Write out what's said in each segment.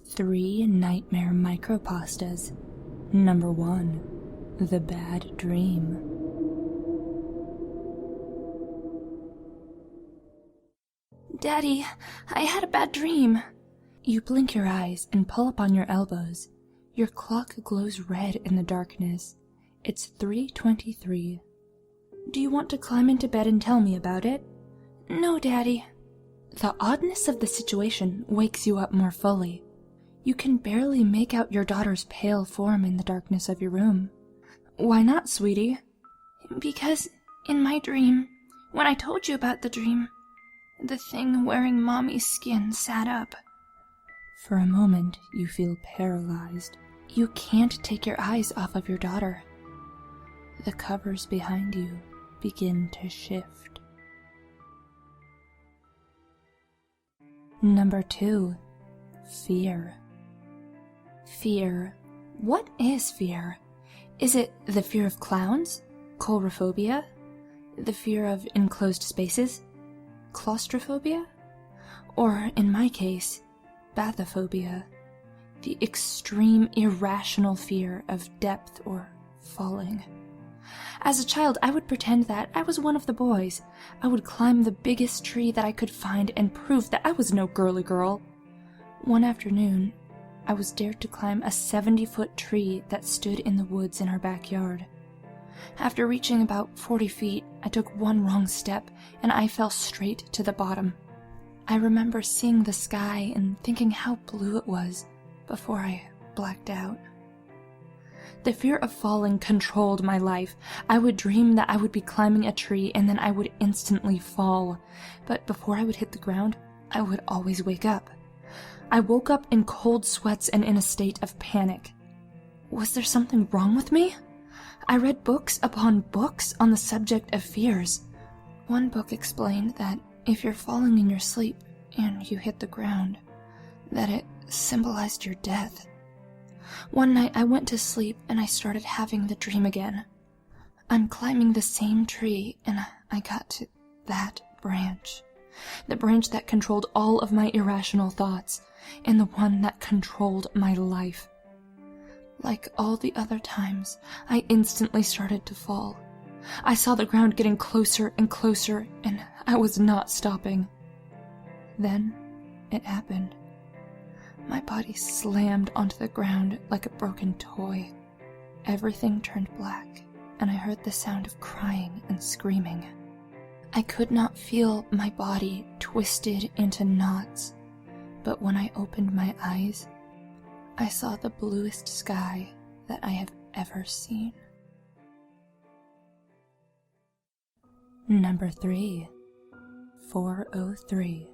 Three Nightmare Micropastas. Number 1. The Bad Dream. Daddy, I had a bad dream. You blink your eyes and pull up on your elbows. Your clock glows red in the darkness. It's 3:23. Do you want to climb into bed and tell me about it? No, Daddy. The oddness of the situation wakes you up more fully. You can barely make out your daughter's pale form in the darkness of your room. Why not, sweetie? Because in my dream, when I told you about the dream, the thing wearing Mommy's skin sat up. For a moment, you feel paralyzed. You can't take your eyes off of your daughter. The covers behind you begin to shift. Number 2. Fear. Fear. What is fear? Is it the fear of clowns? Coulrophobia? The fear of enclosed spaces? Claustrophobia? Or, in my case, bathophobia, the extreme irrational fear of depth or falling. As a child, I would pretend that I was one of the boys. I would climb the biggest tree that I could find and prove that I was no girly girl. One afternoon, I was dared to climb a 70-foot tree that stood in the woods in our backyard. After reaching about 40 feet, I took one wrong step and I fell straight to the bottom. I remember seeing the sky and thinking how blue it was before I blacked out. The fear of falling controlled my life. I would dream that I would be climbing a tree and then I would instantly fall. But before I would hit the ground, I would always wake up. I woke up in cold sweats and in a state of panic. Was there something wrong with me? I read books upon books on the subject of fears. One book explained that if you're falling in your sleep and you hit the ground, that it symbolized your death. One night I went to sleep and I started having the dream again. I'm climbing the same tree and I got to that branch. The branch that controlled all of my irrational thoughts, and the one that controlled my life. Like all the other times, I instantly started to fall. I saw the ground getting closer and closer, and I was not stopping. Then, it happened. My body slammed onto the ground like a broken toy. Everything turned black, and I heard the sound of crying and screaming. I could not feel my body twisted into knots, but when I opened my eyes, I saw the bluest sky that I have ever seen. Number 3. 4:03.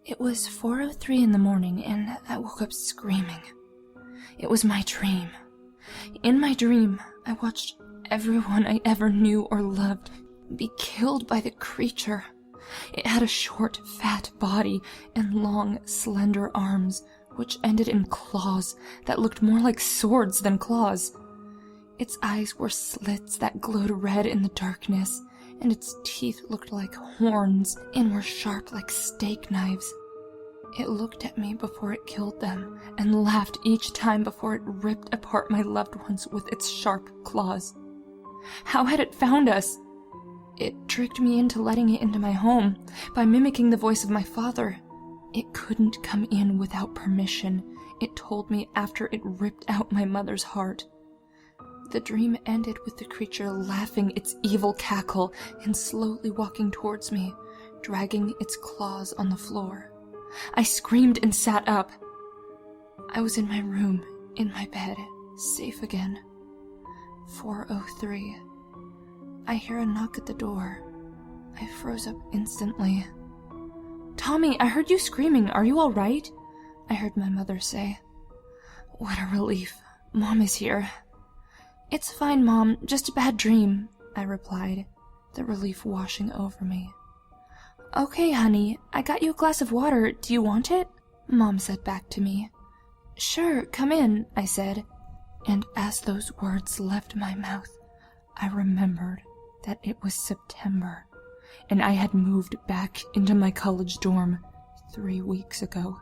It was 4:03 in the morning and I woke up screaming. It was my dream. In my dream, I watched everyone I ever knew or loved be killed by the creature. It had a short, fat body and long, slender arms, which ended in claws that looked more like swords than claws. Its eyes were slits that glowed red in the darkness, and its teeth looked like horns and were sharp like steak knives. It looked at me before it killed them, and laughed each time before it ripped apart my loved ones with its sharp claws. How had it found us? It tricked me into letting it into my home by mimicking the voice of my father. It couldn't come in without permission, it told me after it ripped out my mother's heart. The dream ended with the creature laughing its evil cackle and slowly walking towards me, dragging its claws on the floor. I screamed and sat up. I was in my room, in my bed, safe again. 4:03. I hear a knock at the door. I froze up instantly. "Tommy, I heard you screaming. Are you all right?" I heard my mother say. What a relief. Mom is here. "It's fine, Mom. Just a bad dream," I replied, the relief washing over me. "Okay, honey. I got you a glass of water. Do you want it?" Mom said back to me. "Sure, come in," I said. And as those words left my mouth, I remembered that it was September, and I had moved back into my college dorm 3 weeks ago.